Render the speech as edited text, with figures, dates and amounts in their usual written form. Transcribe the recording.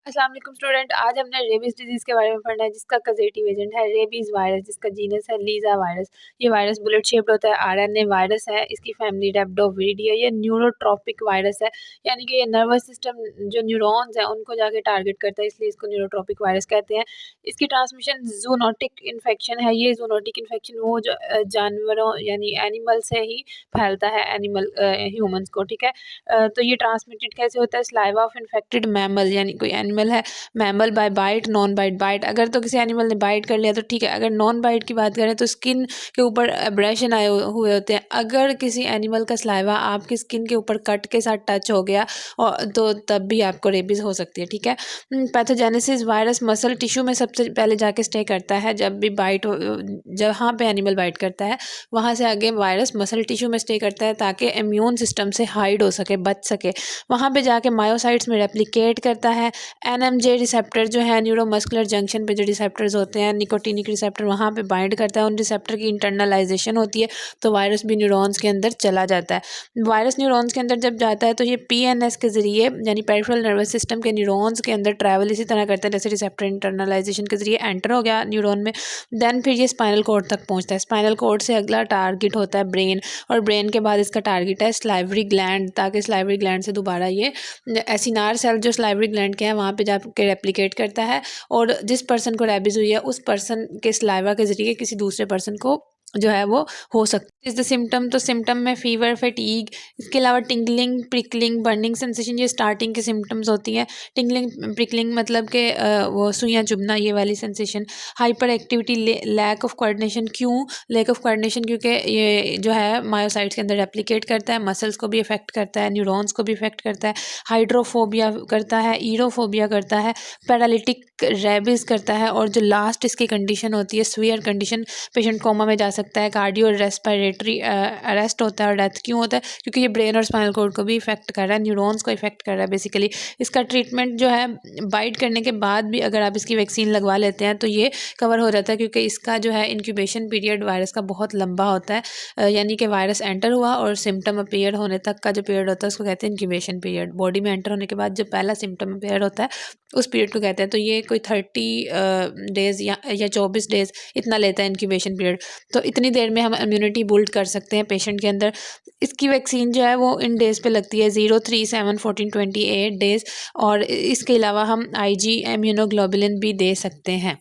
अस्सलाम वालेकुम स्टूडेंट। आज हमने रेबीज डिजीज़ के बारे में पढ़ना है जिसका कजेटिव एजेंट है रेबीज वायरस, जिसका जीनस है लीजा वायरस। ये वायरस बुलेट शेप्ड होता है, आरएनए वायरस है। इसकी फैमिली रेप्डोविरिडी है। ये न्यूरोट्रॉपिक वायरस है, यानी कि ये नर्वस सिस्टम जो न्यूरॉन्स हैं उनको जाके टारगेट करता है, इसलिए इसको न्यूरोट्रॉपिक वायरस कहते हैं। इसकी ट्रांसमिशन जूनोटिक इन्फेक्शन है। ये जूनोटिक इन्फेक्शन वो जो जानवरों यानी एनिमल से ही फैलता है, एनिमल ह्यूमंस को, ठीक है। तो ये ट्रांसमिटेड कैसे होता है? सलाइवा ऑफ इन्फेक्टेड मैमल, यानी कोई एनिमल है, mammal by bite, non bite. Bite अगर तो किसी एनिमल ने बाइट कर लिया तो ठीक है, अगर नॉन बाइट की बात करें तो स्किन के ऊपर एब्रेशन आए हुए होते हैं। अगर किसी एनिमल का सलाइवा आपकी स्किन के ऊपर कट के साथ टच हो गया और तो तब भी आपको रेबीज हो सकती है, ठीक है। पैथोजेनेसिस, वायरस मसल टिश्यू में सबसे पहले जाके स्टे करता है। जब भी बाइट जहाँ पे एनिमल बाइट करता है वहाँ से आगे वायरस मसल टिश्यू में स्टे करता है ताकि इम्यून सिस्टम से हाइड हो सके, बच सके। वहाँ पे जाके मायोसाइट्स में रेप्लिकेट करता है। एनएमजे रिसेप्टर जो है न्यूरोमस्कुलर जंक्शन पे जो रिसेप्टर्स होते हैं, निकोटिनिक रिसेप्टर, वहाँ पे बाइंड करता है। उन रिसेप्टर की इंटरनलाइजेशन होती है तो वायरस भी न्यूरॉन्स के अंदर चला जाता है। वायरस न्यूरॉन्स के अंदर जब जाता है तो ये पीएनएस के ज़रिए यानी पेरिफेरल नर्वस सिस्टम के न्यूरॉन्स के अंदर ट्रैवल इसी तरह करता है जैसे रिसेप्टर इंटरनलाइजेशन के ज़रिए एंटर हो गया न्यूरॉन में। देन फिर ये स्पाइनल कॉर्ड तक पहुँचता है। स्पाइनल कॉर्ड से अगला टारगेट होता है ब्रेन, और ब्रेन के बाद इसका टारगेट है स्लाइवरी ग्लैंड, ताकि स्लाइवरी ग्लैंड से दोबारा ये एसिनार सेल जो स्लाइवरी ग्लैंड के हैं वहाँ पे जाके रेप्लिकेट करता है, और जिस पर्सन को रेबीज हुई है उस पर्सन के सलाइवा के ज़रिए किसी दूसरे पर्सन को जो है वो हो सकती है। इस द सिम्टम, तो सिम्टम में फीवर, फटीग, इसके अलावा टिंगलिंग, प्रिकलिंग, बर्निंग सेंसेशन, ये स्टार्टिंग के सिम्टम्स होती हैं। टिंगलिंग, प्रिकलिंग मतलब कि वो सुइयाँ चुभना, ये वाली sensation. Hyper activity, lack of coordination. क्यों लैक ऑफ कोऑर्डिनेशन? क्योंकि ये जो है मायोसाइट्स के अंदर रेप्लिकेट करता है, मसल्स को भी इफेक्ट करता है, न्यूरॉन्स को भी इफेक्ट करता है। हाइड्रोफोबिया करता है, ईरोफोबिया करता है, पैरालिटिक रेबीज करता है, और जो लास्ट इसकी कंडीशन होती है सीवियर कंडीशन, पेशेंट कोमा में जा सकता है, कार्डियो रेस्पिरेटरी अरेस्ट होता है और डेथ। क्यों होता है? क्योंकि ये ब्रेन और स्पाइनल कॉर्ड को भी इफेक्ट कर रहा है, न्यूरॉन्स को इफेक्ट कर रहा है बेसिकली। इसका ट्रीटमेंट जो है बाइट करने के बाद भी अगर आप इसकी वैक्सीन लगवा लेते हैं तो ये कवर हो जाता है, क्योंकि इसका जो है इंक्यूबेशन पीरियड वायरस का बहुत लंबा होता है। यानी कि वायरस एंटर हुआ और सिम्टम अपीयर होने तक का जो पीरियड होता है उसको कहते हैं इंक्यूबेशन पीरियड। बॉडी में एंटर होने के बाद जो पहला सिम्टम अपीयर होता है उस पीरियड को कहते हैं। तो ये कोई 30 डेज़ या 24 डेज़ इतना लेता है इंक्यूबेशन पीरियड। तो इतनी देर में हम इम्यूनिटी बिल्ड कर सकते हैं पेशेंट के अंदर। इसकी वैक्सीन जो है वो इन डेज़ पे लगती है, 0, 3, 7, 14, 28 डेज़। और इसके अलावा हम आईजी इम्यूनोग्लोबुलिन भी दे सकते हैं।